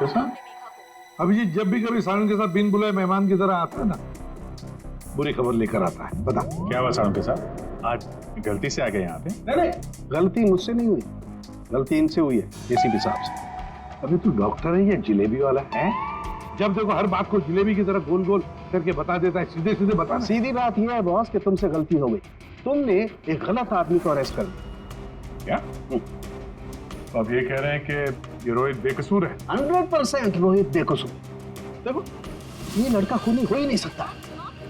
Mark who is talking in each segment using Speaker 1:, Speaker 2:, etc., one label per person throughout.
Speaker 1: कैसा? अभिजीत जब भी कभी सावन के साथ बिन बुलाए मेहमान की तरह आता है ना, बुरी खबर लेकर आता है। बता
Speaker 2: क्या हुआ सावन के साथ? आज गलती से आ गए यहाँ पे?
Speaker 3: नहीं, गलती मुझसे नहीं हुई, गलती इनसे हुई है एसीपी साहब से।
Speaker 1: अभी तू डॉक्टर है या जिलेबी वाला है? जब देखो हर बात को जिलेबी की तरह गोल गोल करके बता देता है, सीधे सीधे बता ना।
Speaker 3: सीधी बात यह है बॉस कि तुमसे गलती हो गई, तुमने एक गलत आदमी को अरेस्ट कर लिया।
Speaker 2: क्या? तो आप ये कह रहे हैं कि ये रोहित बेकसूर है?
Speaker 3: 100% रोहित बेकसूर। देखो ये लड़का खूनी हो ही नहीं सकता।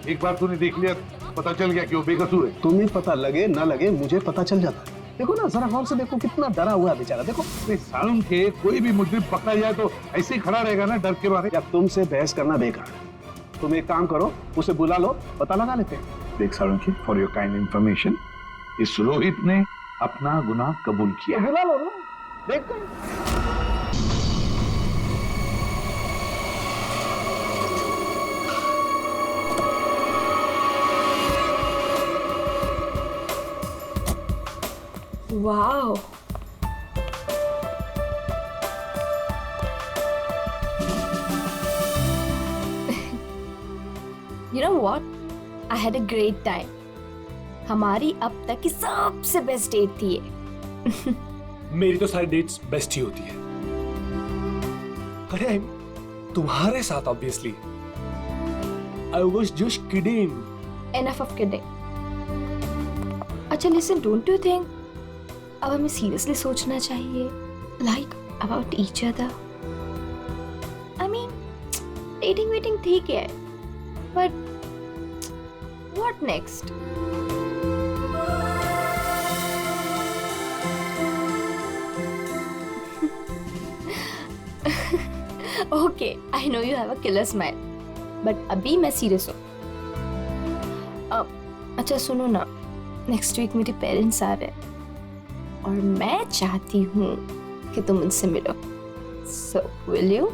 Speaker 1: एक बार तूने देख लिया, पता चल गया कि वो बेकसूर है।
Speaker 3: तुम्हें पता लगे ना लगे मुझे पता चल जाता। देखो ना जरा गौर से देखो, कितना डरा हुआ है बेचारा। देखो
Speaker 1: सावन के कोई भी मुजरिम पकड़ा जाए तो ऐसे ही खड़ा रहेगा ना डर के मारे।
Speaker 3: या तुमसे बहस करना बेकार है। तुम एक काम करो, उसे बुला लो, पता लगा लेते हैं।
Speaker 1: देख सावन की, फॉर योर काइंड इंफॉर्मेशन, इस रोहित ने अपना गुनाह कबूल किया।
Speaker 3: बुला लो ना, देखते हैं।
Speaker 4: Wow. You know what? I had a great time. हमारी अब तक की सबसे बेस्ट डेट थी ये।
Speaker 5: मेरी तो सारी डेट्स बेस्ट ही होती है। अरे तुम्हारे साथ obviously. I was just kidding.
Speaker 4: Enough of kidding. अच्छा listen, don't you think अब हमें सीरियसली सोचना चाहिए, like about each other? I mean, dating waiting ठीक है, but what next? Okay, I know you have a killer smile, but अभी मैं serious हूँ। अच्छा सुनो ना, नेक्स्ट वीक मेरे पेरेंट्स आ रहे हैं और मैं चाहती हूँ कि तुम उनसे मिलो। So, will you?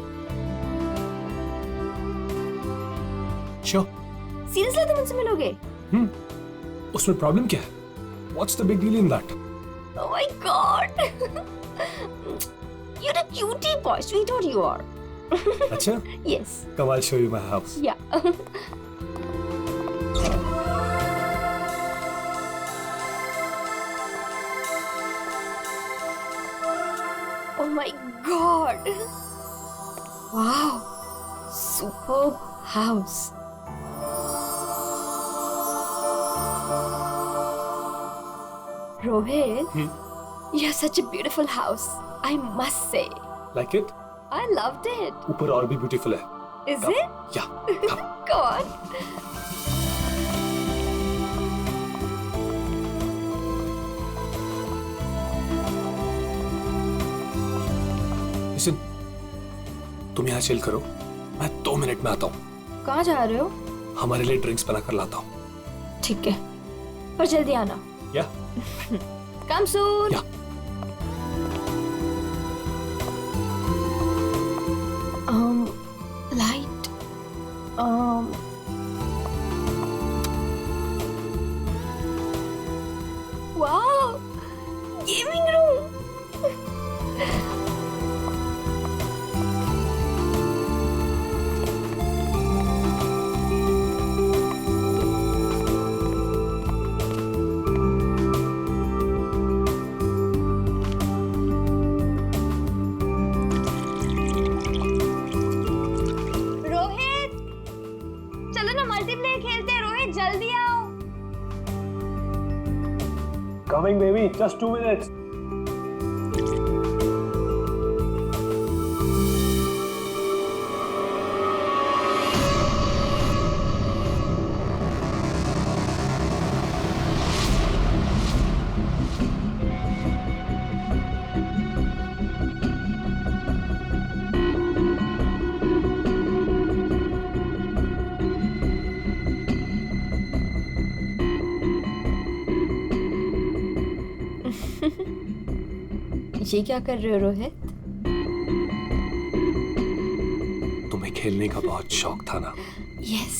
Speaker 5: Sure.
Speaker 4: Seriously तुम उनसे मिलोगे?
Speaker 5: उसमें प्रॉब्लम क्या है? What's the big deal in that?
Speaker 4: Oh my God! You're a cutie boy, sweetheart you are.
Speaker 5: अच्छा?
Speaker 4: Yes.
Speaker 5: Come, I'll show you my house.
Speaker 4: Yeah. Oh my God! Wow! Superb house. Rohit, you have such a beautiful house. I must say,
Speaker 5: Like it?
Speaker 4: I loved it.
Speaker 5: ऊपर और भी beautiful है।
Speaker 4: Is
Speaker 5: Come.
Speaker 4: it?
Speaker 5: Yeah. Come.
Speaker 4: Go on.
Speaker 5: Listen, तुम यहाँ chill करो, मैं 2 minute में आता हूँ।
Speaker 4: कहाँ जा रहे हो?
Speaker 5: हमारे लिए ड्रिंक्स बनाकर लाता हूँ।
Speaker 4: ठीक है, पर जल्दी आना।
Speaker 5: या?
Speaker 4: Come soon.
Speaker 5: या।
Speaker 4: Light. Wow, gaming room. Rohit, चलो ना मल्टीप्लेयर खेलते हैं। रोहित जल्दी आओ।
Speaker 3: Coming baby, just 2 minutes.
Speaker 4: ये क्या कर रहे हो रोहित?
Speaker 5: तुम्हें खेलने का बहुत शौक था ना?
Speaker 4: यस।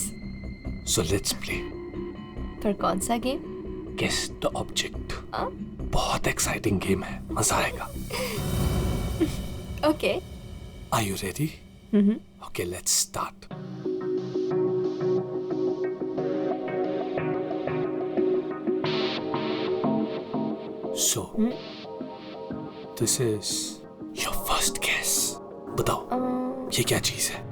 Speaker 5: So let's play.
Speaker 4: पर कौन सा गेम?
Speaker 5: Guess the object.
Speaker 4: हाँ?
Speaker 5: बहुत एक्साइटिंग गेम है, मजा आएगा।
Speaker 4: Okay,
Speaker 5: Are you ready?
Speaker 4: Mm-hmm.
Speaker 5: Okay, let's start. So, this is your first guess. बताओ, ये क्या चीज है?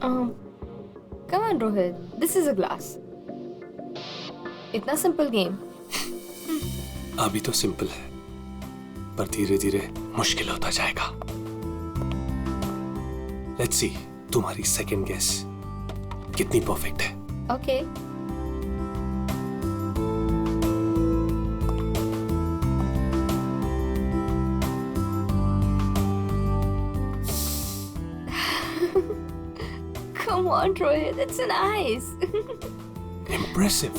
Speaker 4: Come on, Rohit. This is a glass. इतना simple game.
Speaker 5: अभी तो सिंपल है, पर धीरे धीरे मुश्किल होता जाएगा. Let's see, तुम्हारी सेकंड गेस कितनी परफेक्ट है.
Speaker 4: Okay. Come on, Rohit. It's nice.
Speaker 5: Impressive.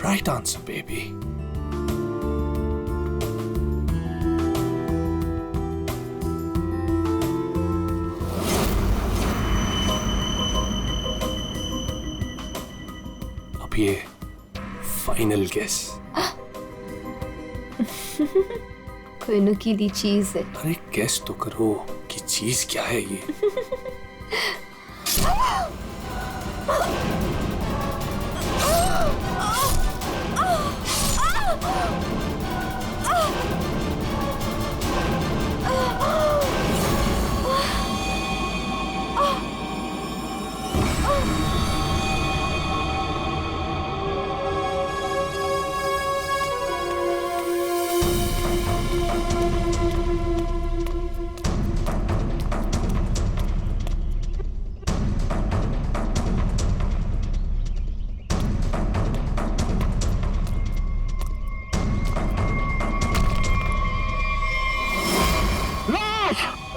Speaker 5: Right answer, baby. अब ये फाइनल गेस.
Speaker 4: कोई नुकीली चीज है.
Speaker 5: अरे गेस तो करो कि चीज क्या है ये.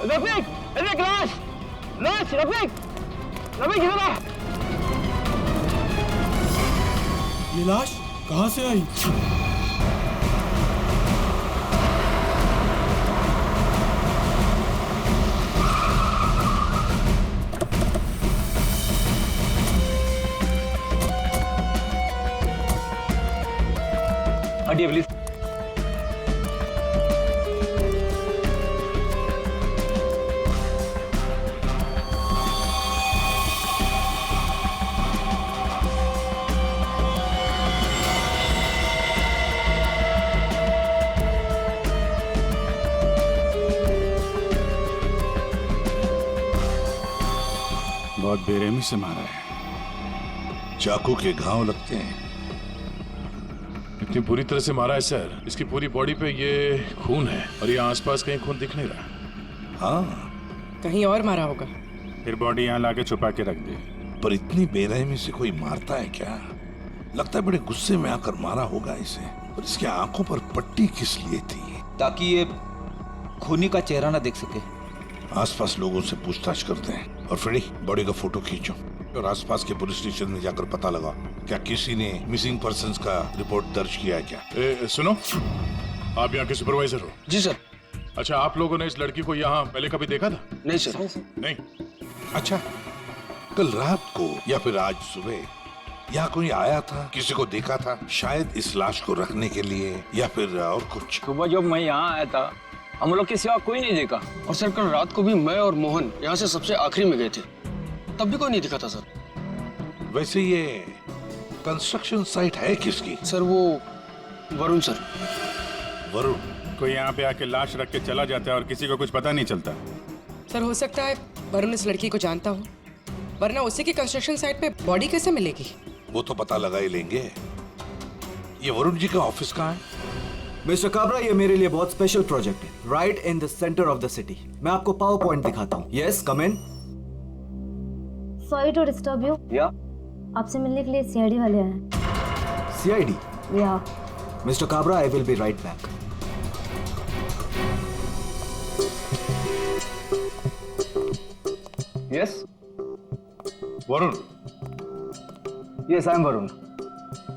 Speaker 3: रफीक, रफीक लाश, लाश, रफीक, रफीक इधर आ.
Speaker 6: ये लाश कहाँ से आई?
Speaker 3: हटिए प्लीज.
Speaker 6: बहुत बेरहमी से मारा है.
Speaker 1: चाकू के घाव लगते हैं.
Speaker 2: इतनी बुरी तरह से मारा है सर. इसकी पूरी बॉडी पे ये खून है और ये आसपास कहीं खून दिख नहीं रहा.
Speaker 1: हाँ,
Speaker 7: कहीं और मारा होगा.
Speaker 6: फिर बॉडी यहाँ लाके छुपा के रख दे.
Speaker 1: पर इतनी बेरहमी से कोई मारता है क्या? लगता है बड़े गुस्से में आकर मारा होगा इसे. और इसकी आंखों पर पट्टी किस लिए थी?
Speaker 8: ताकि ये खूनी का चेहरा ना देख सके.
Speaker 1: आसपास लोगों से पूछताछ करते हैं. और फ्रेडी, बॉडी का फोटो खींचो और आसपास के पुलिस स्टेशन में जाकर पता लगा क्या किसी ने मिसिंग पर्संस का रिपोर्ट दर्ज किया है क्या.
Speaker 2: सुनो, आप यहाँ के सुपरवाइजर हो?
Speaker 8: जी सर.
Speaker 2: अच्छा, आप लोगों ने इस लड़की को यहाँ पहले कभी देखा था?
Speaker 8: नहीं सर.
Speaker 2: नहीं.
Speaker 1: अच्छा, कल रात को या फिर आज सुबह यहाँ कोई आया था? किसी को देखा था? शायद इस लाश को रखने के लिए या फिर और कुछ.
Speaker 9: सुबह जब मैं यहाँ आया था हम लोग के सिवा कोई नहीं देखा. और सर कल रात को भी मैं और मोहन यहाँ से सबसे आखिरी में गए थे, तब भी कोई नहीं दिखा था सर.
Speaker 1: वैसे ये कंस्ट्रक्शन साइट है किसकी?
Speaker 9: सर वो वरुण सर.
Speaker 1: वरुण?
Speaker 6: कोई यहाँ पे आके लाश रख के चला जाता है और किसी को कुछ पता नहीं चलता.
Speaker 7: सर हो सकता है वरुण इस लड़की को जानता हो, वरना उसी की कंस्ट्रक्शन साइट पे बॉडी कैसे मिलेगी?
Speaker 1: वो तो पता लगा ही लेंगे. ये वरुण जी का ऑफिस कहाँ है?
Speaker 10: मिस्टर काबरा, ये मेरे लिए बहुत स्पेशल प्रोजेक्ट है. Right in the centre of the city. मैं आपको पावर पॉइंट दिखाता हूँ. Yes, come in.
Speaker 11: Sorry to disturb you.
Speaker 10: या
Speaker 11: आपसे मिलने के लिए सीआईडी वाले आए हैं.
Speaker 10: सीआईडी?
Speaker 11: या.
Speaker 10: Mister Kabra, I will be right back.
Speaker 3: Yes.
Speaker 1: Varun?
Speaker 3: Yes, I am Varun.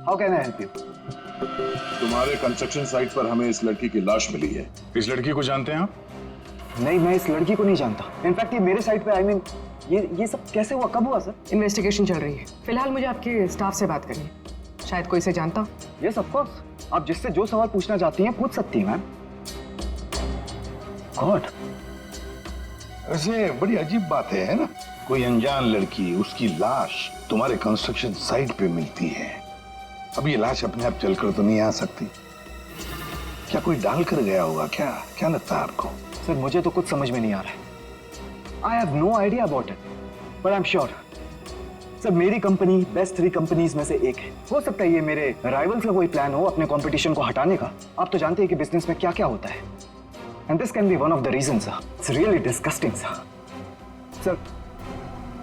Speaker 3: How can I help you?
Speaker 2: तुम्हारे कंस्ट्रक्शन साइट पर हमें इस लड़की की लाश मिली है. इस लड़की को जानते हैं आप?
Speaker 3: नहीं, मैं इस लड़की को नहीं जानता. इनफैक्ट ये मेरे साइड पे, आई मीन ये सब कैसे हुआ, कब हुआ सर?
Speaker 7: इन्वेस्टिगेशन चल रही है. फिलहाल मुझे आपके स्टाफ से बात करनी है. शायद कोई से जानता हो.
Speaker 3: Yes of course. आप जिससे जो सवाल पूछना चाहती हैं पूछ सकती हैं मैम. गॉड,
Speaker 1: वैसे बड़ी अजीब बात है ना? कोई अनजान लड़की, उसकी लाश तुम्हारे कंस्ट्रक्शन साइट पे मिलती है। अब ये लाश अपने आप चलकर तो नहीं आ सकती। क्या कोई डाल कर गया होगा? क्या क्या लगता है आपको?
Speaker 10: सर मुझे तो कुछ समझ में नहीं आ रहा है। I have no idea about it, but I am sure sir मेरी कंपनी बेस्ट 3 कंपनीज में से एक है। हो सकता है ये मेरे राइवल्स का कोई प्लान हो अपने कंपटीशन को हटाने का। आप तो जानते हैं कि बिजनेस में क्या क्या होता है, and this can be one of the reason sir. It's really disgusting sir. Sir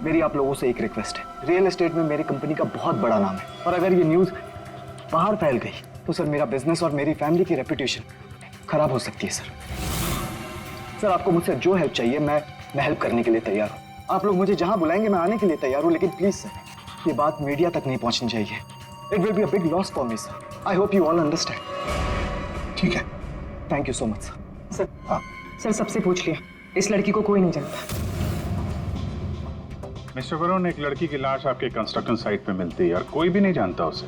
Speaker 10: मेरी आप लोगों से एक रिक्वेस्ट है, रियल एस्टेट में मेरी कंपनी का बहुत बड़ा नाम है, और अगर ये न्यूज बाहर फैल गई तो सर मेरा बिजनेस और मेरी फैमिली की रेपुटेशन खराब हो सकती है सर। सर आपको मुझसे जो हेल्प चाहिए मैं हेल्प करने के लिए तैयार हूँ। आप लोग मुझे जहां बुलाएंगे मैं आने के लिए तैयार हूँ, लेकिन प्लीज सर ये बात मीडिया तक नहीं पहुंचनी चाहिए। It will be a big loss for me sir. I hope you all understand.
Speaker 1: ठीक है,
Speaker 10: thank you so much sir.
Speaker 7: Sir
Speaker 1: हाँ
Speaker 7: सर सबसे पूछ लिया, इस लड़की को कोई नहीं जानता।
Speaker 6: मिस्टर वरुण, एक लड़की की लाश आपके कंस्ट्रक्शन साइट पे मिलती है और कोई भी नहीं जानता उसे।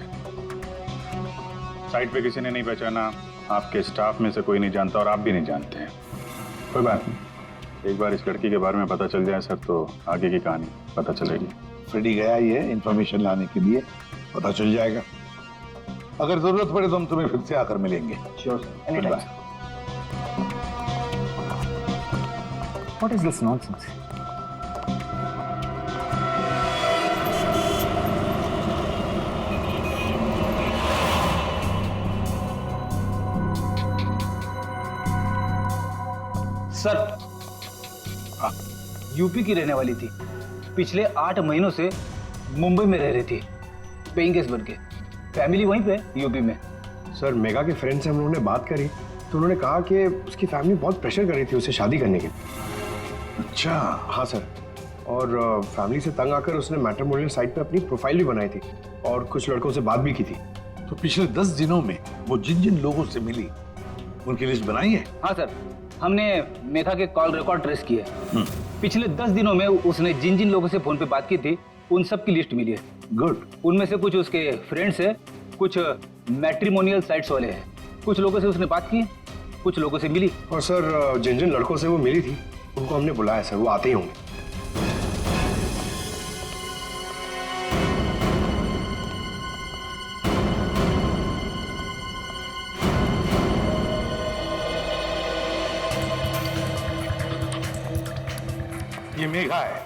Speaker 6: साइट पे किसी ने नहीं पहचाना, आपके स्टाफ में से कोई नहीं जानता और आप भी नहीं जानते हैं। कोई बात नहीं, एक बार इस लड़की के बारे में पता चल जाए सर तो आगे की कहानी पता चलेगी।
Speaker 1: फ्रेडी गया ही है इंफॉर्मेशन लाने के लिए, पता चल जाएगा। अगर जरूरत पड़े तो हम तुम्हें फिर से आकर मिलेंगे।
Speaker 10: Sure sir, any time. What is this nonsense?
Speaker 8: Sir UP की रहने वाली थी, पिछले 8 महीनों से मुंबई में रह रही थी पेइंग गेस्ट बन के। फैमिली वहीं पे यूपी में।
Speaker 3: सर मेगा के फ्रेंड से हम लोगों ने बात करी तो उन्होंने कहा कि उसकी फैमिली बहुत प्रेशर कर रही थी उसे शादी करने के लिए।
Speaker 1: अच्छा,
Speaker 3: हाँ सर, और फैमिली से तंग आकर उसने मैट्रिमोनियल साइट पे अपनी प्रोफाइल भी बनाई थी और कुछ लड़कों से बात भी की थी।
Speaker 1: तो पिछले 10 दिनों में वो जिन जिन लोगों से मिली उनकी लिस्ट बनाई है?
Speaker 8: हाँ सर, हमने मेघा के कॉल रिकॉर्ड ट्रेस किए। पिछले 10 दिनों में उसने जिन जिन लोगों से फोन पे बात की थी उन सब की लिस्ट मिली है।
Speaker 1: गुड।
Speaker 8: उनमें से कुछ उसके फ्रेंड्स है, कुछ मैट्रिमोनियल साइट्स वाले हैं, कुछ लोगों से उसने बात की, कुछ लोगों से मिली।
Speaker 3: और सर जिन जिन लड़कों से वो मिली थी उनको हमने बुलाया सर, वो आते ही होंगे।
Speaker 1: ये मेघा है,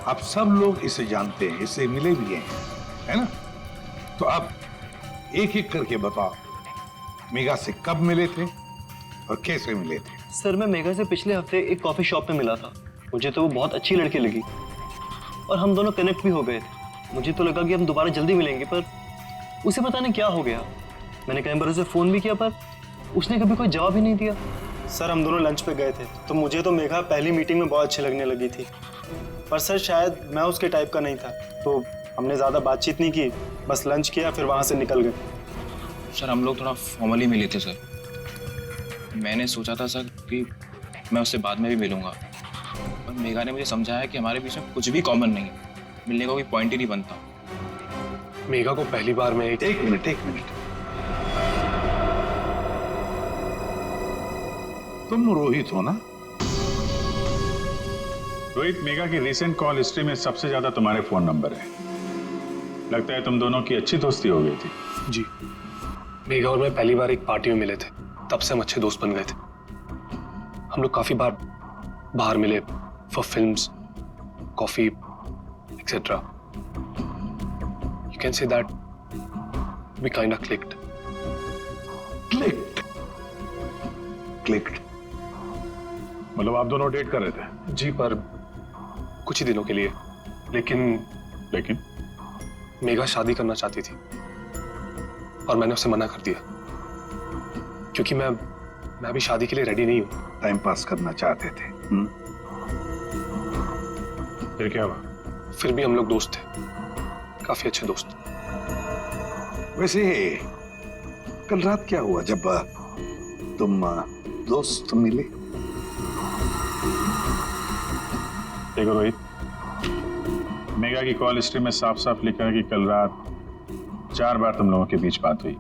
Speaker 1: आप सब लोग इसे जानते हैं, इससे मिले भी हैं, है ना? तो अब एक एक करके बताओ, मेघा से कब मिले थे और कैसे मिले थे?
Speaker 12: सर मैं मेघा से पिछले हफ्ते एक कॉफी शॉप में मिला था। मुझे तो वो बहुत अच्छी लड़की लगी और हम दोनों कनेक्ट भी हो गए थे। मुझे तो लगा कि हम दोबारा जल्दी मिलेंगे, पर उसे पता नहीं क्या हो गया। मैंने कई बार उसे फोन भी किया पर उसने कभी कोई जवाब ही नहीं दिया। सर हम दोनों लंच पे गए थे तो मुझे तो मेघा पहली मीटिंग में बहुत अच्छी लगने लगी थी, पर सर शायद मैं उसके टाइप का नहीं था, तो हमने ज़्यादा बातचीत नहीं की, बस लंच किया फिर वहाँ से निकल गए।
Speaker 9: सर हम लोग थोड़ा फॉर्मली मिले थे सर। मैंने सोचा था सर कि मैं उससे बाद में भी मिलूंगा, पर मेघा ने मुझे समझाया कि हमारे बीच में कुछ भी कॉमन नहीं है, मिलने का कोई पॉइंट ही नहीं बनता।
Speaker 5: मेघा को पहली बार मैं
Speaker 1: एक मिनट तुम रोहित हो ना?
Speaker 6: रोहित, मेघा की रिसेंट कॉल हिस्ट्री में सबसे ज्यादा तुम्हारे फोन नंबर है। लगता है तुम दोनों की अच्छी दोस्ती हो गई थी।
Speaker 5: जी, मेघा और मैं पहली बार एक पार्टी में मिले थे, तब से हम अच्छे दोस्त बन गए थे। हम लोग काफी बार बाहर मिले for films, coffee etcetera. You can say that we kind of clicked.
Speaker 6: मतलब आप दोनों डेट कर रहे थे?
Speaker 5: जी, पर कुछ ही दिनों के लिए। लेकिन मेघा शादी करना चाहती थी और मैंने उसे मना कर दिया, क्योंकि मैं अभी शादी के लिए रेडी नहीं हूं।
Speaker 1: टाइम पास करना चाहते थे।
Speaker 6: फिर क्या हुआ?
Speaker 5: फिर भी हम लोग दोस्त थे, काफी अच्छे दोस्त।
Speaker 1: वैसे कल रात क्या हुआ जब तुम दोस्त मिले?
Speaker 6: देखो रोहित, मेघा की कॉल हिस्ट्री में साफ साफ लिखा है कि कल रात 4 बार तुम लोगों के बीच बात हुई,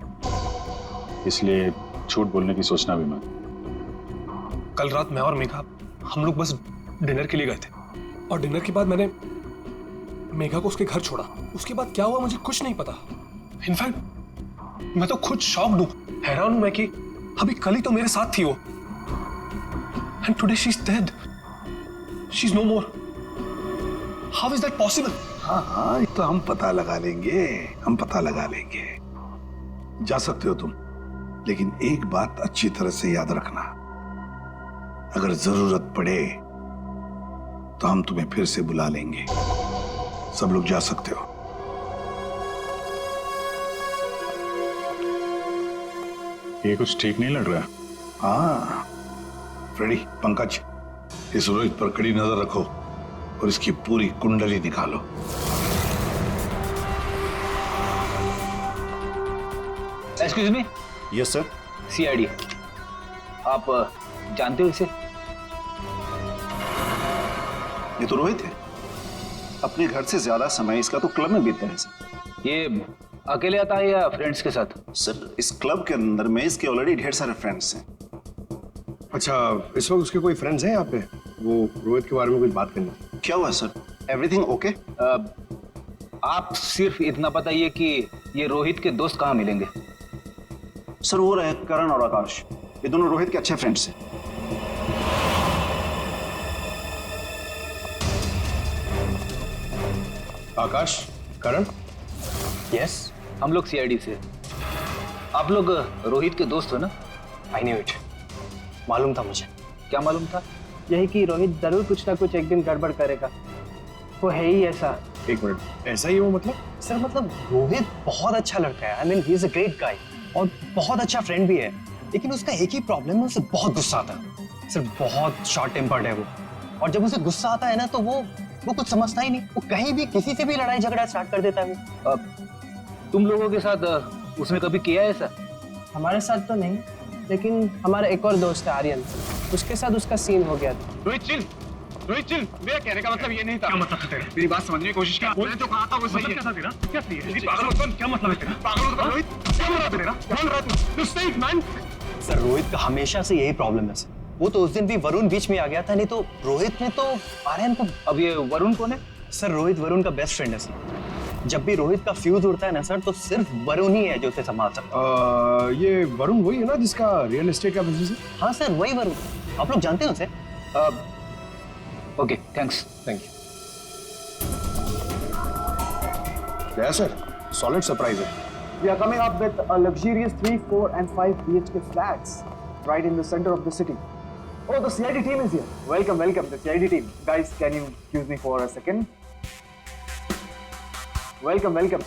Speaker 6: इसलिए झूठ बोलने की सोचना भी मत।
Speaker 5: कल रात मैं और मेघा हम लोग बस डिनर के लिए गए थे और डिनर के बाद मैंने मेघा को उसके घर छोड़ा। उसके बाद क्या हुआ मुझे कुछ नहीं पता। इनफैक्ट मैं तो खुद शॉक्ड हूं, हैरान हूं मैं कि अभी कल ही तो मेरे साथ थी वो, and today she is dead, she is no more. How is that possible?
Speaker 1: हाँ, ये तो हम पता लगा लेंगे, हम पता लगा लेंगे। जा सकते हो तुम, लेकिन एक बात अच्छी तरह से याद रखना, अगर जरूरत पड़े तो हम तुम्हें फिर से बुला लेंगे। सब लोग जा सकते हो।
Speaker 6: ये कुछ ठीक नहीं लग रहा।
Speaker 1: हाँ फ्रेडी, पंकज, इस रोहित पर कड़ी नजर रखो और इसकी पूरी कुंडली निकालो।
Speaker 8: Excuse me.
Speaker 10: Yes sir.
Speaker 8: CID, आप जानते हो इसे?
Speaker 10: ये तो रोहित है, अपने घर से ज्यादा समय इसका तो क्लब में बीतता है सर।
Speaker 8: ये अकेले आता है या फ्रेंड्स के साथ?
Speaker 10: सर इस क्लब के अंदर में इसके ऑलरेडी ढेर सारे फ्रेंड्स हैं।
Speaker 3: अच्छा, इस वक्त उसके कोई फ्रेंड्स हैं यहाँ पे? वो रोहित के बारे में कुछ बात करनी थी।
Speaker 10: क्या हुआ सर? Everything okay?
Speaker 8: आप सिर्फ इतना बताइए कि ये रोहित के दोस्त कहाँ मिलेंगे?
Speaker 10: सर वो रहे करण और आकाश, ये दोनों रोहित के अच्छे फ्रेंड्स हैं।
Speaker 3: आकाश, करण?
Speaker 8: यस, हम लोग सीआईडी से। आप लोग रोहित के दोस्त हो ना?
Speaker 12: आई न्यू इट, मालूम था मुझे।
Speaker 8: क्या मालूम था?
Speaker 12: यही कि रोहित जरूर कुछ ना कुछ एक दिन गड़बड़ करेगा, वो है ही ऐसा।
Speaker 3: एक मिनट, ऐसा ही वो मतलब?
Speaker 12: सर मतलब रोहित बहुत अच्छा लड़का है, I mean he is a great guy और बहुत अच्छा फ्रेंड भी है, लेकिन उसका एक ही प्रॉब्लम है, उसे बहुत गुस्सा आता है। सर बहुत शॉर्ट टेम्पर्ड है वो, और जब उसे गुस्सा आता है ना तो वो कुछ समझता ही नहीं, वो कहीं भी किसी से भी लड़ाई झगड़ा स्टार्ट कर देता है।
Speaker 8: तुम लोगों के साथ उसने कभी किया है ऐसा?
Speaker 12: हमारे साथ तो नहीं, लेकिन हमारा एक और दोस्त है आर्यन, उसके साथ उसका सीन हो गया था।
Speaker 5: रोहित चिल, रोहित चिल, मेरा कहने का मतलब ये नहीं था। क्या मतलब था तेरा? मेरी बात समझने की कोशिश कर। मैंने जो कहा था वो सही है। क्या था तेरा? क्या सही है? पागल हो तुम? क्या मतलब है तेरा? पागल हो तुम रोहित? क्या बोल रहा है तेरा? बोल रहा है तू? Stay man.
Speaker 12: सर रोहित का हमेशा से यही प्रॉब्लम है सर। वो तो उस दिन भी वरुण बीच में आ गया था, नहीं तो रोहित ने तो आर्यन को।
Speaker 8: अब ये वरुण कौन है?
Speaker 12: सर रोहित वरुण का बेस्ट फ्रेंड है सर। जब भी रोहित का फ्यूज उड़ता है ना सर, तो सिर्फ वरुण ही है जो उसे संभाल सकता है।
Speaker 3: ये वरुण वही है ना जिसका रियल एस्टेट का बिजनेस है?
Speaker 12: हाँ सर वही वरुण, आप लोग जानते हैं उसे?
Speaker 8: Okay thanks.
Speaker 12: Thank you.
Speaker 3: Yes, sir. Solid surprise.
Speaker 10: We are coming up with a luxurious 3, 4 and 5 BHK flats right in the center of the city. Oh, the CID team is here. Welcome, welcome, the CID team. Guys, can you excuse me for a second? Welcome, welcome.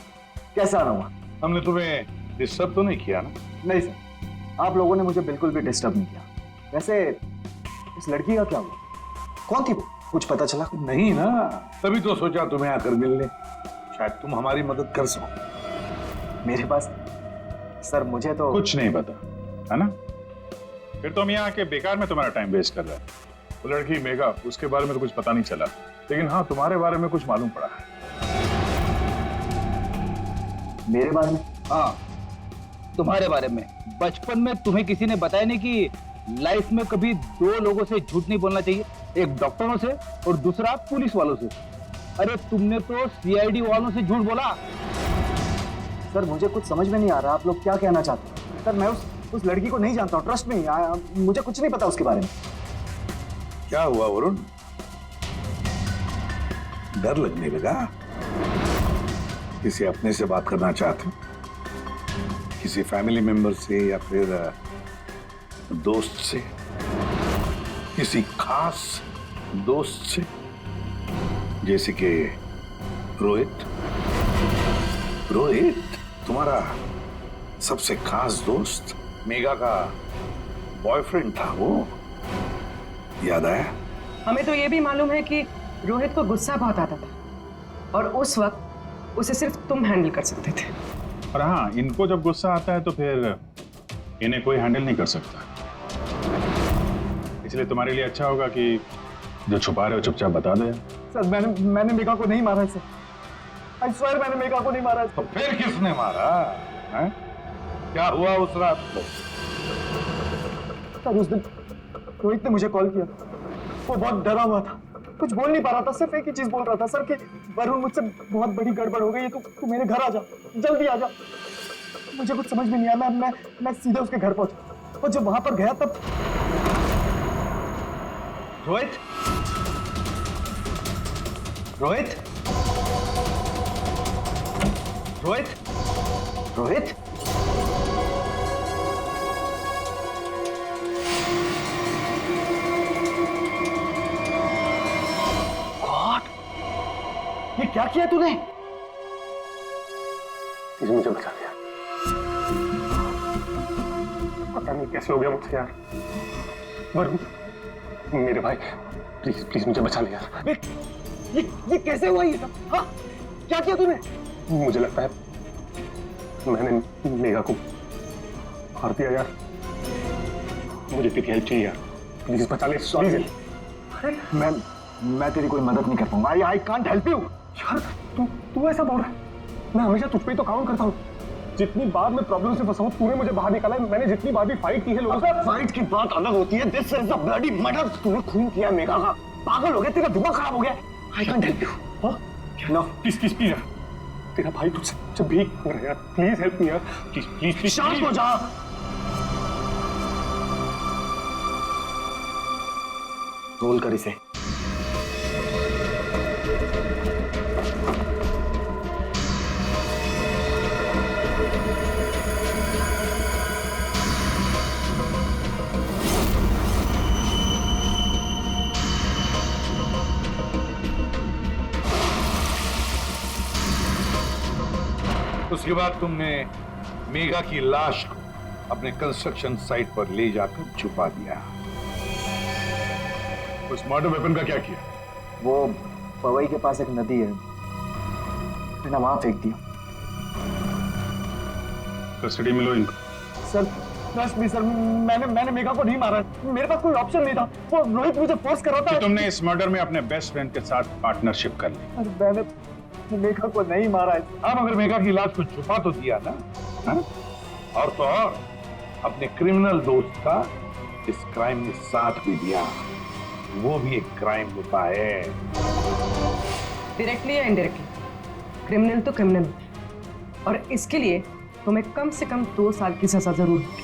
Speaker 10: कैसा आना हुआ?
Speaker 1: हमने तुम्हें disturb तो नहीं किया ना?
Speaker 10: नहीं सर, आप लोगों ने मुझे बिल्कुल भी डिस्टर्ब नहीं किया। वैसे इस लड़की का क्या हुआ? कौन थी वो? कुछ पता चला?
Speaker 1: नहीं ना, तभी तो सोचा तुम्हें आकर मिलने, शायद तुम हमारी मदद कर सको।
Speaker 10: मेरे पास सर मुझे तो
Speaker 6: कुछ नहीं पता है ना, फिर तो हम यहाँ आके बेकार में तुम्हारा टाइम वेस्ट कर रहे हैं। वो लड़की मेघा, उसके बारे में तो कुछ पता नहीं चला, लेकिन हाँ तुम्हारे बारे में कुछ मालूम पड़ा है।
Speaker 10: मेरे बारे में?
Speaker 8: हाँ तुम्हारे बारे में। बचपन में तुम्हें किसी ने बताया नहीं कि लाइफ में कभी दो लोगों से झूठ नहीं बोलना चाहिए, एक डॉक्टरों से और दूसरा पुलिस वालों से। अरे तुमने तो सीआईडी वालों से झूठ बोला।
Speaker 10: सर मुझे कुछ समझ में नहीं आ रहा, आप लोग क्या कहना चाहते हैं? सर मैं उस लड़की को नहीं जानता हूँ, ट्रस्ट में मुझे कुछ नहीं पता उसके बारे में।
Speaker 1: क्या हुआ वरुण, डर लगने लगा? किसी अपने से बात करना चाहते हो? किसी फैमिली मेंबर से या फिर दोस्त से, किसी खास दोस्त से, जैसे कि रोहित? रोहित तुम्हारा सबसे खास दोस्त, मेघा का बॉयफ्रेंड था वो, याद आया?
Speaker 7: हमें तो ये भी मालूम है कि रोहित को गुस्सा बहुत आता था और उस वक्त उसे सिर्फ तुम हैंडल कर सकते थे।
Speaker 6: और हाँ, इनको जब गुस्सा आता है तो फिर इन्हें कोई हैंडल नहीं कर सकता, इसलिए तुम्हारे लिए अच्छा होगा कि जो छुपा रहे हो चुपचाप बता दो।
Speaker 10: सर मैंने मेघा को नहीं मारा है सर, आई स्वेयर मैंने मेघा को नहीं मारा है।
Speaker 1: तो फिर किसने मारा है? क्या हुआ उस रात को?
Speaker 10: सर उस दिन रोहित ने मुझे कॉल किया, वो बहुत डरा हुआ था, कुछ बोल नहीं पा रहा था, सिर्फ एक ही चीज बोल रहा था सर कि वरुण मुझसे बहुत बड़ी गड़बड़ हो गई है, तू मेरे घर आ जा, जल्दी आ जा। मुझे कुछ समझ में नहीं आया, मैं सीधे उसके घर पहुंचा और जब वहां पर गया तब
Speaker 8: रोहित, रोहित, रोहित, रोहित, गॉड, ये क्या किया तूने?
Speaker 5: मुझे बचा लिया, पता नहीं कैसे हो गया मुझसे यार। वरुण, मेरे भाई, प्लीज प्लीज मुझे बचा ले यार।
Speaker 10: ये कैसे हुआ ये सब? हाँ, क्या किया तूने?
Speaker 5: मुझे लगता है मैंने मेघा को मार दिया यार। मुझे तेरी हेल्प चाहिए यार, प्लीज बचा ले। सॉरी।
Speaker 10: अरे मैं तेरी कोई मदद नहीं कर पाऊंगा। I can't help you.
Speaker 5: यार तू ऐसा बोल रहा है? मैं हमेशा तुझ पे ही तो काउंट करता हूँ। जितनी बार मैं प्रॉब्लम से फंसा हूँ तूने मुझे बाहर निकाला है। मैंने जितनी बार भी फाइट की है लोगों से।
Speaker 10: फाइट की बात अलग होती है, this is a bloody murder. तूने खून किया मेघा का, पागल हो गया, तेरा दिमाग खराब हो गया। I can't help you.
Speaker 5: No please please please, तेरा भाई तुझसे जब भीख मांग रहा है यार, प्लीज हेल्प मी यार, प्लीज प्लीज प्लीज।
Speaker 10: शांत हो जा। रोल कर इसे।
Speaker 1: उसके बाद तुमने मेघा की लाश को अपने कंस्ट्रक्शन साइट पर ले जाकर छुपा दिया। उस मर्डर वेपन का क्या किया?
Speaker 10: वो पवई के पास एक नदी है, मैंने वहां फेंक दिया।
Speaker 6: कस्टडी में लो इनको।
Speaker 10: सर ट्रस्ट मी सर, मैंने मेघा को नहीं मारा, मेरे पास कोई ऑप्शन नहीं था। वो रोहित मुझे फोर्स कर रहा था।
Speaker 6: तुमने इस मर्डर में अपने बेस्ट फ्रेंड के साथ पार्टनरशिप कर ली।
Speaker 10: अरे मैंने मेघा को नहीं मारा है।
Speaker 1: अब अगर मेघा की लाश को छुपा तो दिया ना, हा? और तो और अपने क्रिमिनल दोस्त का इस क्राइम में साथ भी दिया। वो भी एक क्राइम होता है।
Speaker 7: डायरेक्टली या इनडायरेक्टली, क्रिमिनल तो क्रिमिनल, और इसके लिए तुम्हें कम से कम 2 साल की सजा जरूर होगी।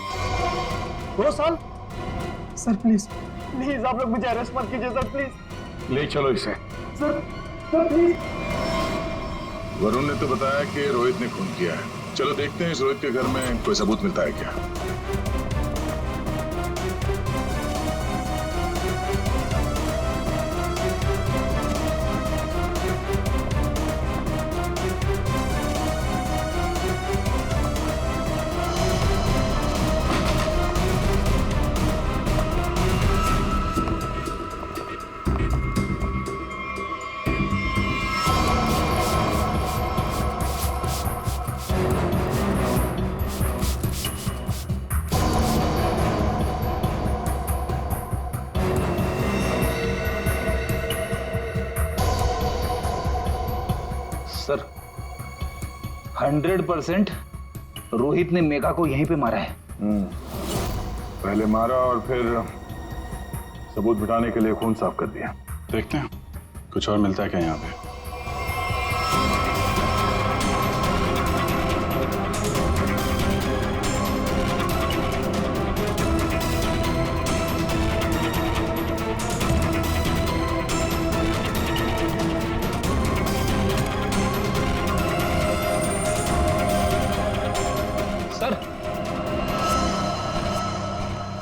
Speaker 10: 2 साल? सर प्लीज प्लीज आप लोग मुझे अरेस्ट मत कीजिए सर, प्लीज।
Speaker 1: ले चलो इसे।
Speaker 10: Sir please.
Speaker 2: वरुण ने तो बताया कि रोहित ने खून किया है। चलो देखते हैं इस रोहित के घर में कोई सबूत मिलता है क्या।
Speaker 8: सर 100% रोहित ने मेघा को यहीं पे मारा है।
Speaker 6: पहले मारा और फिर सबूत बिठाने के लिए खून साफ कर दिया। देखते हैं कुछ और मिलता है क्या यहाँ पे।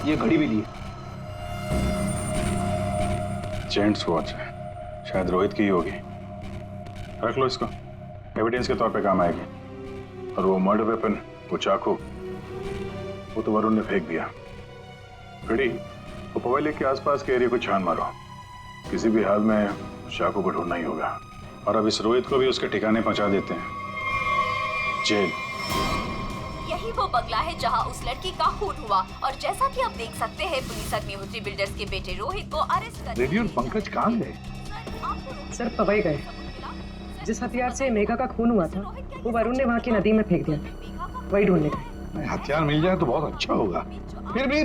Speaker 8: ये घड़ी भी ली है।
Speaker 6: जेंट्स वॉच है, शायद रोहित की ही होगी। रख लो इसको, एविडेंस के तौर पे काम आएगी। और वो मर्डर वेपन, वो चाकू, वो तो वरुण ने फेंक दिया। घड़ी, वो पवई लेक के आसपास के एरिया को छान मारो। किसी भी हाल में चाकू को ढूंढना ही होगा। और अब इस रोहित को भी उसके ठिकाने पहुंचा देते हैं, जेल।
Speaker 13: यही वो बंगला है जहां उस लड़की का खून हुआ, और जैसा कि आप देख सकते हैं पुलिस अग्निहोत्री बिल्डर्स के बेटे रोहित को अरेस्ट कर।
Speaker 1: रेडियो पंकज कहाँ गए?
Speaker 7: सर पवई गए। जिस हथियार से मेघा का खून हुआ था वो वरुण ने वहाँ की नदी में फेंक दिया था, वही ढूंढने गए।
Speaker 1: हथियार मिल जाए तो बहुत अच्छा होगा। फिर भी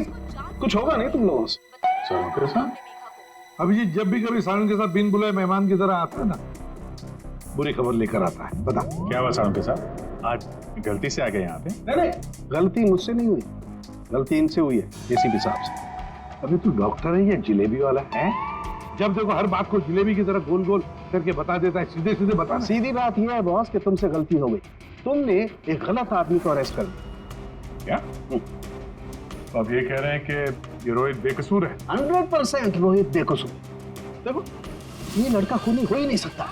Speaker 1: कुछ होगा नहीं तुम लोगों से।
Speaker 6: सर
Speaker 1: अभिजीत जब भी कभी सारण के साथ बिन बुलाए मेहमान की तरह आता है ना, बुरी खबर लेकर आता है। बता
Speaker 6: क्या हुआ सारण के साथ? आज गलती से आ गए यहाँ पे?
Speaker 3: नहीं, गलती मुझसे नहीं हुई, गलती इनसे हुई है एसीपी साहब से।
Speaker 1: अभी तू डॉक्टर है या जिलेबी वाला है? जब देखो हर बात को जिलेबी की तरह गोल गोल करके बता देता है, सीधे सीधे बता।
Speaker 3: सीधी बात यह है बॉस कि तुमसे गलती हो गई, तुमने एक गलत आदमी को अरेस्ट कर लिया।
Speaker 6: क्या? तो अब ये कह रहे हैं कि ये रोहित बेकसूर है?
Speaker 3: 100% रोहित बेकसूर। देखो ये लड़का खूनी हो ही नहीं सकता।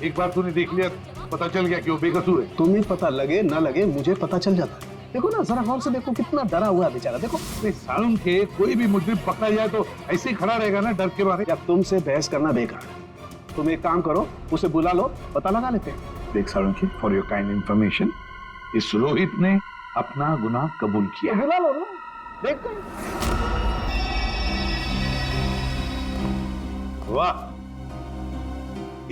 Speaker 1: एक बार तूने देख लिया, पता चल गया कि वो बेकसूर है।
Speaker 3: तुम्हें पता लगे ना लगे, मुझे पता चल जाता है। देखो ना, जरा गौर से देखो, कितना डरा हुआ है बेचारा। देखो
Speaker 1: सालून के कोई भी मुजरिम पकड़ा जाए तो ऐसे ही खड़ा रहेगा ना, डर के मारे।
Speaker 3: या तुमसे बहस करना बेकार है। तुम एक काम करो, उसे बुला लो, पता लगा लेते हैं।
Speaker 1: देख सालून की, फॉर योर काइंड इंफॉर्मेशन, इस रोहित ने अपना गुनाह कबूल किया।
Speaker 3: बुला लो ना, देखते हैं।
Speaker 1: वाह,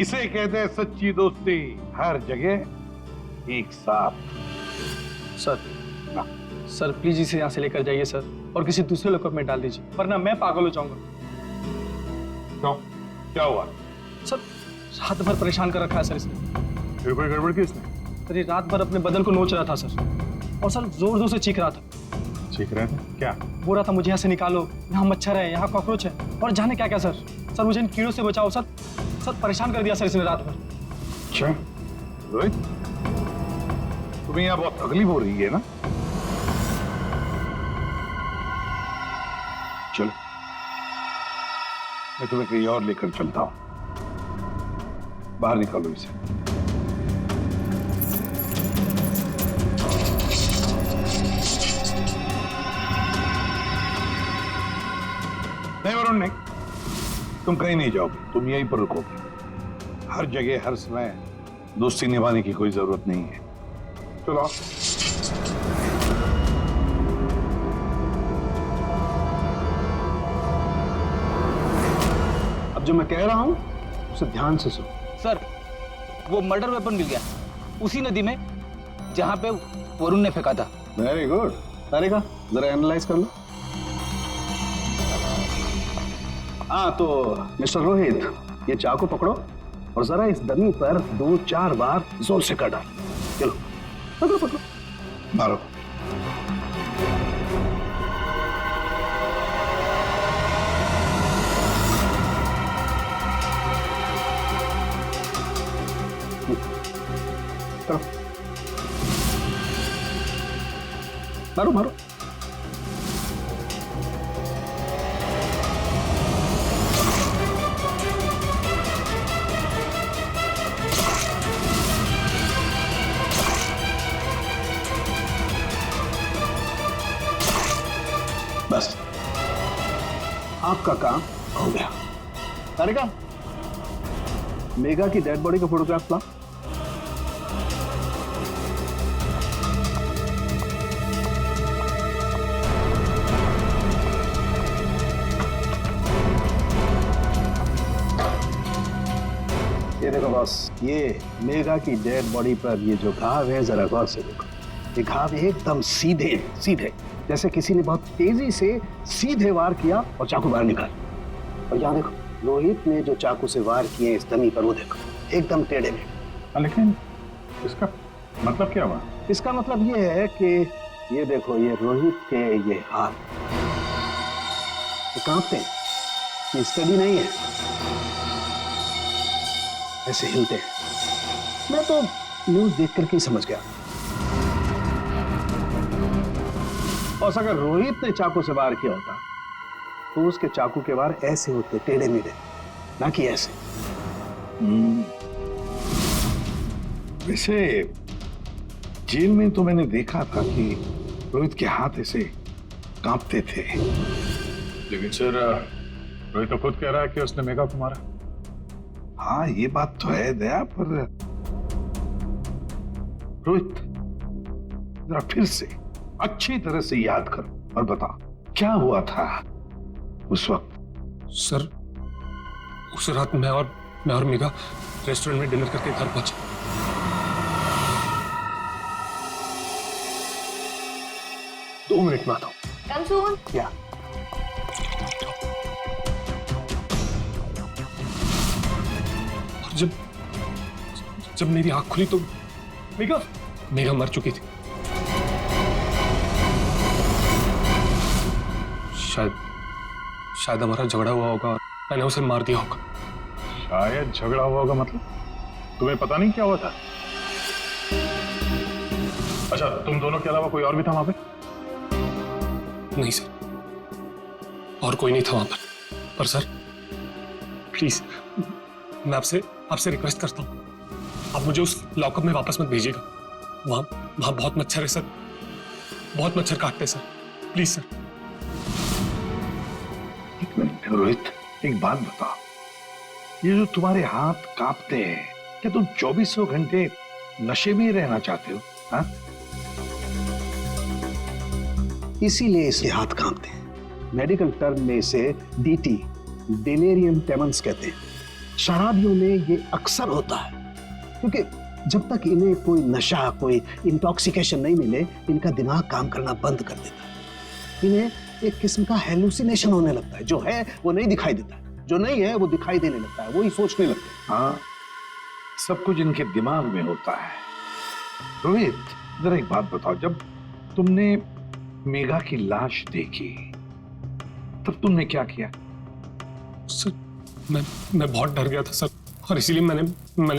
Speaker 1: इसे कहते हैं सच्ची दोस्ती, हर जगह एक साथ।
Speaker 5: सर प्लीज इसे यहाँ से लेकर जाइए सर, और किसी दूसरे लॉकअप में डाल दीजिए, वरना मैं पागल हो जाऊंगा।
Speaker 1: क्यों? क्या हुआ?
Speaker 5: सर रात भर परेशान कर रखा है सर इसने।
Speaker 6: फिर कोई गड़बड़ की इसने?
Speaker 5: सर ये रात भर अपने बदन को नोच रहा था सर, और सर जोर जोर से चीख रहा था।
Speaker 6: चीख रहे थे? क्या
Speaker 5: बोल रहा था? मुझे यहाँ से निकालो, यहाँ मच्छर है, यहाँ कॉकरोच है, और जाने क्या क्या सर। सर मुझे इन कीड़ों से बचाओ सर। सर परेशान कर दिया सर इसने रात भर।
Speaker 1: अच्छा रोहित, तुम्हें यहाँ बहुत तकलीफ हो रही है ना? चलो मैं तुम्हें कहीं और लेकर चलता हूं। बाहर निकालो इसे। नहीं वरुण नहीं, तुम कहीं नहीं जाओगे, तुम यहीं पर रुकोगे। हर जगह हर समय दोस्ती निभाने की कोई जरूरत नहीं है। चलो
Speaker 3: अब जो मैं कह रहा हूं उसे ध्यान से सुनो।
Speaker 8: सर वो मर्डर वेपन मिल गया उसी नदी में जहां पे वरुण ने फेंका था।
Speaker 3: Very good. तारिका जरा एनालाइज कर लो। हाँ तो मिस्टर रोहित, ये चाकू पकड़ो और जरा इस डमी पर 2-4 बार जोर से कर डालो। चलो पकड़ो पकड़ो,
Speaker 1: मारो।
Speaker 3: मारो मारो। बस आपका काम हो गया। तारिका, मेघा की डेड बॉडी का फोटोग्राफ ला। ये देखो बॉस, ये मेघा की डेड बॉडी पर ये जो घाव है, जरा गौर से देखो। ये घाव एकदम सीधे सीधे, जैसे किसी ने बहुत तेजी से सीधे वार किया और चाकू बाहर निकाला। और यहाँ देखो, रोहित ने जो चाकू से वार किए इस डमी पर, वो देखो एकदम टेढ़े में।
Speaker 6: लेकिन इसका मतलब क्या हुआ?
Speaker 3: इसका मतलब ये है कि ये देखो, ये रोहित के ये हाथ ये कांपते हैं, ये स्टडी नहीं है, ऐसे हिलते हैं। मैं तो न्यूज देख करके ही समझ गया। और अगर रोहित ने चाकू से वार किया होता तो उसके चाकू के वार ऐसे होते, टेढ़े मेढ़े, ना कि ऐसे।
Speaker 1: वैसे जेल में तो मैंने देखा था कि रोहित के हाथ ऐसे कांपते थे।
Speaker 6: लेकिन सर रोहित तो खुद कह रहा है कि उसने मेघा को मारा।
Speaker 1: हाँ ये बात तो है दया, पर रोहित जरा फिर से अच्छी तरह से याद करो और बता क्या हुआ था उस वक्त।
Speaker 5: सर उस रात मैं और मेघा रेस्टोरेंट में डिनर करके घर पहुंचे। दो मिनट में आता हूं।
Speaker 4: कम सून।
Speaker 3: क्या?
Speaker 5: जब मेरी आंख खुली तो मेघा मर चुकी थी। शायद हमारा झगड़ा हुआ होगा और मैंने उसे मार दिया होगा।
Speaker 6: शायद झगड़ा हुआ होगा मतलब? तुम्हें पता नहीं क्या हुआ था? अच्छा, तुम दोनों के अलावा कोई और भी था वहां पे?
Speaker 5: नहीं सर, और कोई नहीं था वहां पर सर प्लीज मैं आपसे रिक्वेस्ट करता हूँ, आप मुझे उस लॉकअप में वापस मत भेजिएगा। वहां बहुत मच्छर है सर, बहुत मच्छर काटते हैं सर, प्लीज सर।
Speaker 1: एक मिनट रोहित, एक बात बता, ये जो तुम्हारे हाथ कांपते हैं, क्या तुम 24 घंटे नशे में ही रहना चाहते हो? हाँ?
Speaker 3: इसीलिए इसके हाथ कांपते हैं। मेडिकल टर्म में इसे डीटी, डिलेरियम ट्रेमेंस कहते हैं। शराबियों में ये अक्सर होता है, क्योंकि जब तक इन्हें कोई नशा, कोई इंटॉक्सिकेशन नहीं मिले, इनका दिमाग काम करना बंद कर देता है। इन्हें एक किस्म का हेलुसिनेशन होने लगता है। जो है वो नहीं दिखाई देता, जो नहीं है वो दिखाई देने लगता है, वही सोचने लगते हैं।
Speaker 1: हाँ, सब कुछ इनके दिमाग में होता है। रोहित, जरा एक बात बताओ, जब तुमने मेघा की लाश देखी तब तुमने क्या किया?
Speaker 5: सर मैं बहुत डर गया था सर, और इसीलिए मैंने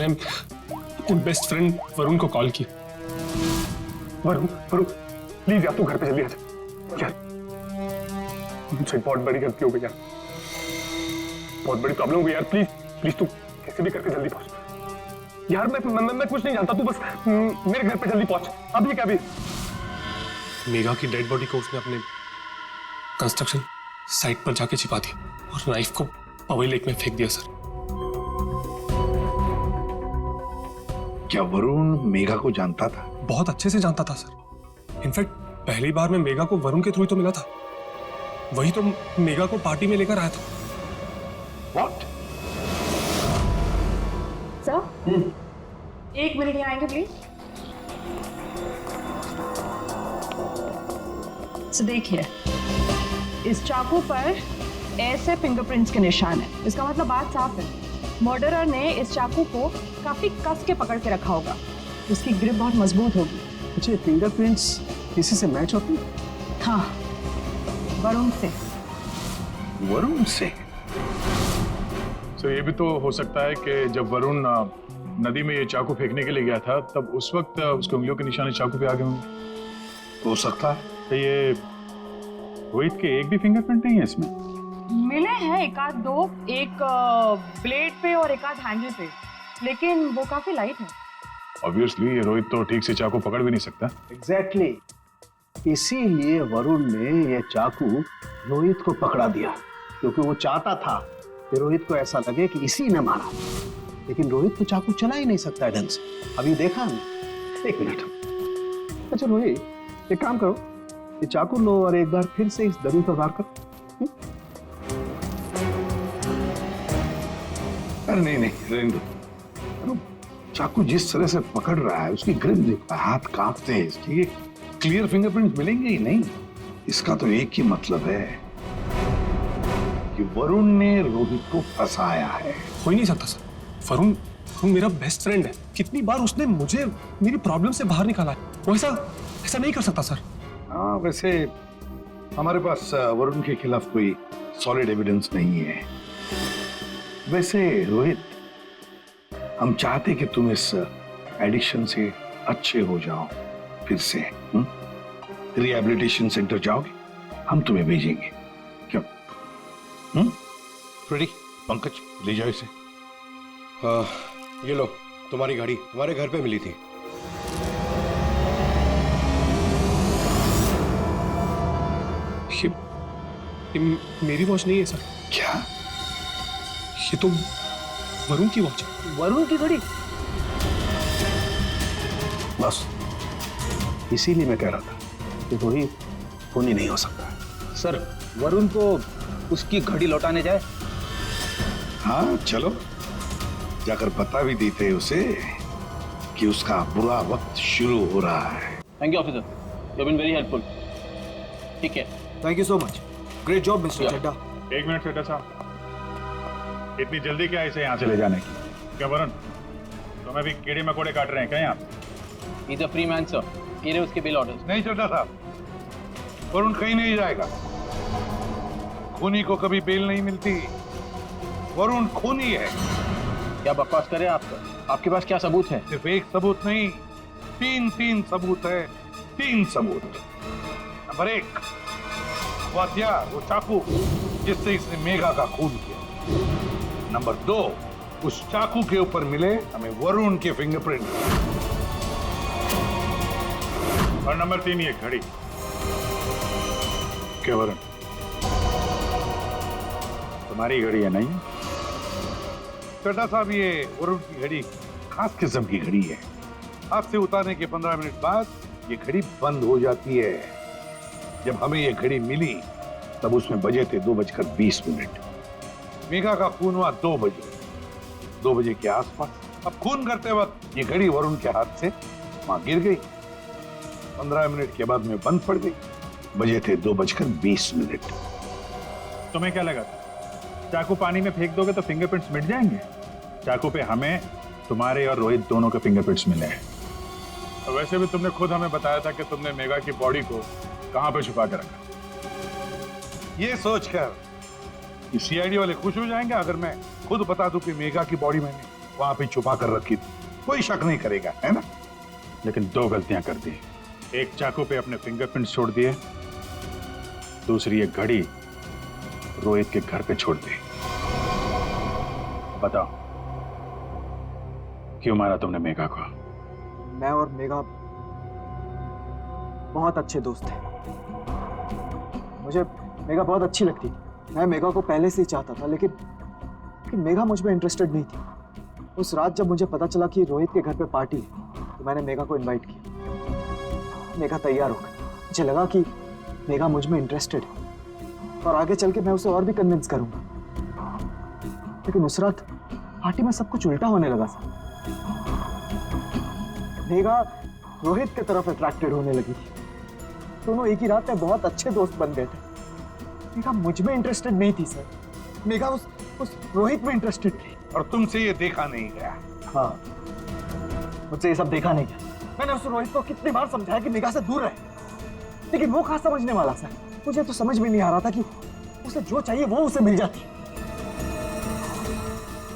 Speaker 5: अपने बेस्ट फ्रेंड वरुण को कॉल किया। वरुण प्लीज यार, तू घर पे जल्दी आ जा यार, मुझसे बहुत बड़ी गलती हो गई यार, बहुत बड़ी प्रॉब्लम हो गई यार, प्लीज तू कैसे भी करके जल्दी पहुंच यार। मैं कुछ नहीं जानता, तू बस मेरे घर पे जल्दी पहुंच अभी क्या भी। मेघा की डेड बॉडी को उसने अपने कंस्ट्रक्शन साइट पर जाके छिपा दिया और नाइफ को पवई लेक में फेंक दिया सर।
Speaker 1: क्या वरुण मेघा को जानता था?
Speaker 5: बहुत अच्छे से जानता था सर। इनफैक्ट पहली बार मैं मेघा को वरुण के थ्रू ही तो मिला था, वही तो मेघा को पार्टी में लेकर आया था।
Speaker 1: What?
Speaker 7: सर, 1 मिनट यहाँ आएंगे प्लीज। तो देखिए, इस चाकू पर ऐसे फिंगरप्रिंट्स के निशान है। इसका मतलब बात साफ है, मर्डरर ने इस चाकू को काफी कस के पकड़ के रखा होगा, उसकी ग्रिप बहुत मजबूत होगी।
Speaker 3: अच्छा, फिंगरप्रिंट्स किसी से मैच होती है?
Speaker 7: हाँ, वरुण से।
Speaker 1: वरुण से?
Speaker 6: तो ये भी तो हो सकता है कि जब वरुण नदी में ये चाकू फेंकने के लिए गया था, तब उस वक्त उसके उंगलियों के निशान चाकू पे आ गए होंगे।
Speaker 1: हो सकता है।
Speaker 6: तो ये रोहित के एक भी फिंगरप्रिंट नहीं है इसमें?
Speaker 7: मिले हैं एक आध दो, एक ब्लेड पे और एक आध हैंडल पे, लेकिन वो काफी लाइट है।
Speaker 6: ऑब्वियसली ये रोहित तो ठीक से चाकू पकड़ भी नहीं सकता।
Speaker 3: एग्जैक्टली, इसीलिए वरुण ने ये चाकू रोहित को पकड़ा दिया, क्योंकि वो चाहता था कि रोहित को ऐसा लगे कि इसी ने मारा। लेकिन रोहित तो चाकू चला ही नहीं सकता ढंग से। अभी देखा हमने। 1 मिनट। अच्छा रोहित, एक काम करो, ये चाकू लो और एक बार फिर से इस दरी पर वार करो।
Speaker 1: अरे नहीं, रहने दो। चाकू जिस तरह से पकड़ रहा है, उसकी ग्रिप देखो, हाथ कांपते हैं इसके, ये क्लियर फिंगरप्रिंट मिलेंगे ही नहीं। इसका तो एक ही मतलब है कि वरुण ने रोहित को फंसाया है।
Speaker 5: हो ही नहीं सकता सर, वरुण मेरा बेस्ट फ्रेंड है, कितनी बार उसने मुझे मेरी प्रॉब्लम से बाहर निकाला है, वो ऐसा नहीं कर सकता सर।
Speaker 1: हाँ, वैसे हमारे पास वरुण के खिलाफ कोई सॉलिड एविडेंस नहीं है। वैसे रोहित, हम चाहते कि तुम इस एडिक्शन से अच्छे हो जाओ, फिर से रिहैबिलिटेशन सेंटर जाओगे, हम तुम्हें भेजेंगे। क्यों? रेडी? पंकज, ले जाओ इसे।
Speaker 14: ये लो, तुम्हारी गाड़ी तुम्हारे घर पे मिली थी।
Speaker 5: ये मेरी वॉच नहीं है सर।
Speaker 1: क्या?
Speaker 5: ये तो वरुण की वॉच है।
Speaker 3: वरुण की घड़ी? बस इसीलिए मैं कह रहा था कि रोहित फोन ही नहीं हो सकता।
Speaker 8: सर, वरुण को उसकी घड़ी लौटाने जाए?
Speaker 1: हाँ चलो, जाकर बता भी देते उसे कि उसका बुरा वक्त शुरू हो रहा है।
Speaker 8: Thank you officer, you have been very helpful. ठीक है,
Speaker 10: thank you so much, great job mister Chadha.
Speaker 6: 1 minute Setha साहब, इतनी जल्दी क्या इसे यहाँ से ले जाने की? क्या वरुण, तुम्हें भी कीड़े मकोड़े काट रहे हैं क्या यहाँ?
Speaker 8: Is a free man sir, ये रहे उसके बिल ऑर्डर्स।
Speaker 1: नहीं चड्ढा साहब, वरुण कहीं नहीं जाएगा। खूनी को कभी बेल नहीं मिलती। वरुण खूनी है।
Speaker 8: क्या बकवास कर रहे हैं आप सर? आपके पास क्या सबूत है?
Speaker 1: सिर्फ एक सबूत नहीं, तीन सबूत है। 3 सबूत। नंबर 1, वो हथियार, वो चाकू जिससे इसने मेघा का खून किया। नंबर 2, उस चाकू के ऊपर मिले हमें वरुण के फिंगरप्रिंट।
Speaker 6: और नंबर 3 ये घड़ी। क्या वरुण, तुम्हारी घड़ी है नहीं?
Speaker 1: चड्ढा साहब, ये वरुण की घड़ी खास किस्म की घड़ी है। हाथ से उतारने के 15 मिनट बाद ये घड़ी बंद हो जाती है। जब हमें ये घड़ी मिली तब उसमें बजे थे 2:20। मेघा का खून हुआ 2 बजे के आसपास। अब खून करते वक्त ये घड़ी वरुण के हाथ से वहां गिर गई। 15 मिनट के बाद में बंद पड़ गई। बजे थे 2:20।
Speaker 6: तुम्हें क्या लगा चाकू पानी में फेंक दोगे तो फिंगरप्रिंट्स मिट जाएंगे? चाकू पे हमें, तुम्हारे और रोहित दोनों के फिंगरप्रिंट्स मिले हैं।
Speaker 2: और वैसे भी तुमने खुद हमें बताया था कि तुमने मेघा की बॉडी को कहां पे छुपा के रखा।
Speaker 1: ये सोचकर सीआईडी वाले खुश हो जाएंगे अगर मैं खुद बता दूं कि मेघा की बॉडी मैंने वहां पे छुपा कर रखी थी। कोई शक नहीं करेगा, है ना?
Speaker 6: लेकिन 2 गलतियां कर दी। एक चाकू पे अपने फिंगरप्रिंट्स छोड़ दिए, दूसरी एक घड़ी रोहित के घर पे छोड़ दी। बताओ, क्यों मारा तुमने मेघा को?
Speaker 10: मैं और मेघा बहुत अच्छे दोस्त थे। मुझे मेघा बहुत अच्छी लगती थी। मैं मेघा को पहले से ही चाहता था, लेकिन मेघा मुझ में इंटरेस्टेड नहीं थी। उस रात जब मुझे पता चला कि रोहित के घर पे पार्टी है, तो मैंने मेघा को इनवाइट किया। मेघा तैयार हो गई। मुझे लगा कि मेघा मुझ में इंटरेस्टेड है और आगे चल के मैं उसे और भी कन्विंस करूंगा। लेकिन उस रात पार्टी में सब कुछ उल्टा होने लगा सर। मेघा रोहित की तरफ अट्रैक्टेड होने लगी थी। दोनों एक ही रात में बहुत अच्छे दोस्त बन गए थे। मेघा मुझ में इंटरेस्टेड नहीं थी सर। मेघा उस रोहित में इंटरेस्टेड थी।
Speaker 1: और तुमसे ये देखा नहीं गया?
Speaker 10: हाँ, मुझसे ये सब देखा नहीं गया। मैंने उस रोहित को कितनी बार समझाया कि मेघा से दूर रहे, लेकिन वो कहाँ समझने वाला सर। मुझे तो समझ में नहीं आ रहा था कि उसे जो चाहिए वो उसे मिल जाती।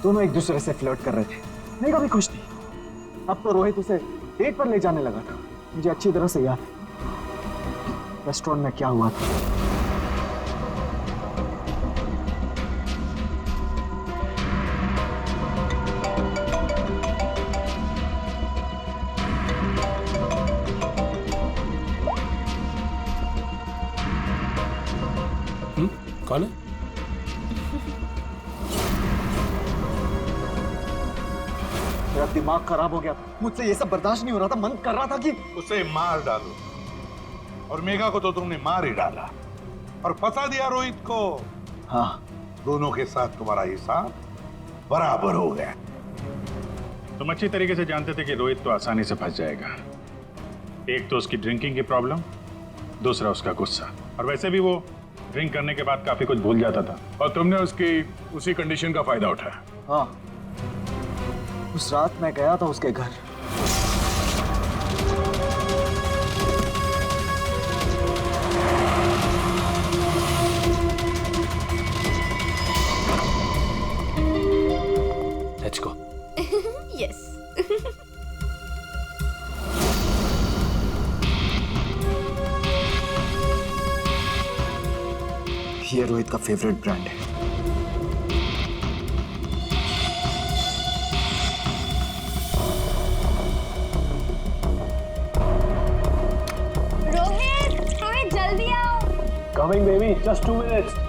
Speaker 10: दोनों एक दूसरे से फ्लर्ट कर रहे थे। मेघा भी खुश थी। अब तो रोहित उसे डेट पर ले जाने लगा था। मुझे अच्छी तरह से याद है रेस्टोरेंट में क्या हुआ था।
Speaker 2: कौन है?
Speaker 10: मेरा दिमाग खराब हो गया था। मुझसे ये सब बर्दाश्त नहीं हो रहा था। मन कर रहा था कि
Speaker 1: उसे मार डालो। और मेघा को तो तुमने मार ही डाला और फंसा दिया रोहित को।
Speaker 10: हाँ,
Speaker 1: दोनों के साथ तुम्हारा हिसाब बराबर हो गया।
Speaker 6: तुम अच्छी तरीके से जानते थे कि रोहित तो आसानी से फंस जाएगा। एक तो उसकी ड्रिंकिंग की प्रॉब्लम, दूसरा उसका गुस्सा। और वैसे भी वो ड्रिंक करने के बाद काफी कुछ भूल जाता था।
Speaker 2: और तुमने उसकी उसी कंडीशन का फायदा उठाया।
Speaker 10: हाँ, उस रात मैं गया था उसके घर।
Speaker 5: Let's go.
Speaker 13: यस।
Speaker 10: ये रोहित का फेवरेट ब्रांड है।
Speaker 11: रोहित जल्दी आओ।
Speaker 12: Coming baby, just 2 minutes।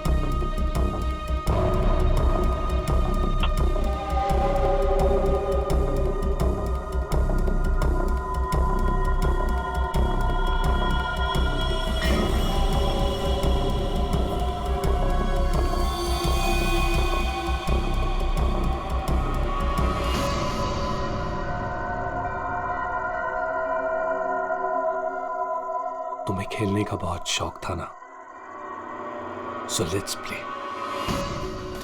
Speaker 5: तुम्हें खेलने का बहुत शौक था ना, so let's play.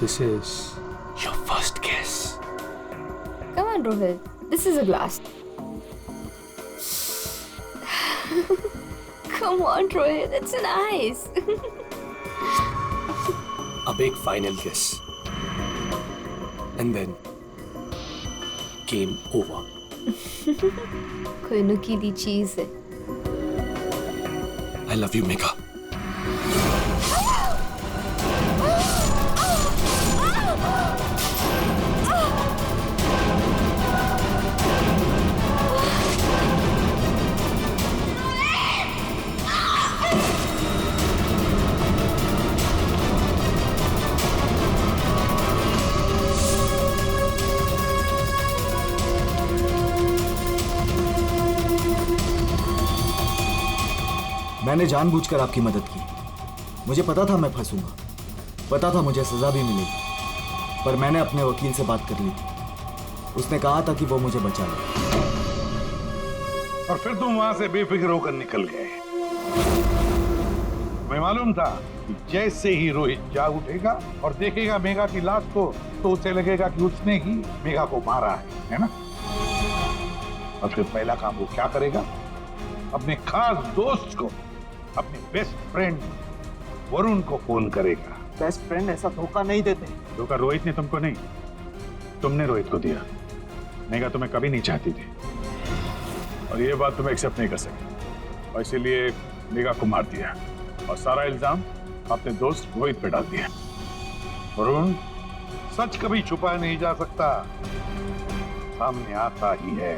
Speaker 5: This is your first guess.
Speaker 4: on, Rohit. This is a glass. Come on, Rohit. It's nice.
Speaker 5: अब एक फाइनल किस एंड देन गेम ओवर।
Speaker 4: कोई नुकीली चीज है।
Speaker 5: I love you Megha.
Speaker 10: मैंने जानबूझकर आपकी मदद की। मुझे पता था मैं फंसूंगा, पता था मुझे सजा भी मिलेगी, पर मैंने अपने वकील से बात कर ली थी। उसने कहा था कि वो मुझे बचा ले।
Speaker 1: और फिर तुम वहां से बेफिक्र होकर निकल गए। मैं मालूम था कि जैसे ही रोहित जाग उठेगा और देखेगा मेघा की लाश को, तो उसे लगेगा कि उसने ही मेघा को मारा है ना? और फिर पहला काम वो क्या करेगा? अपने खास दोस्त को, अपने बेस्ट फ्रेंड वरुण को फोन करेगा।
Speaker 10: बेस्ट फ्रेंड ऐसा धोखा नहीं देते।
Speaker 6: धोखा रोहित ने तुमको नहीं, तुमने रोहित को दिया। मेघा तुम्हें कभी नहीं चाहती थी और ये बात तुम एक्सेप्ट नहीं कर सके, और इसीलिए मेघा को मार दिया और सारा इल्जाम अपने दोस्त रोहित पे डाल दिया। वरुण, सच कभी छुपाया नहीं जा सकता, सामने आता ही है।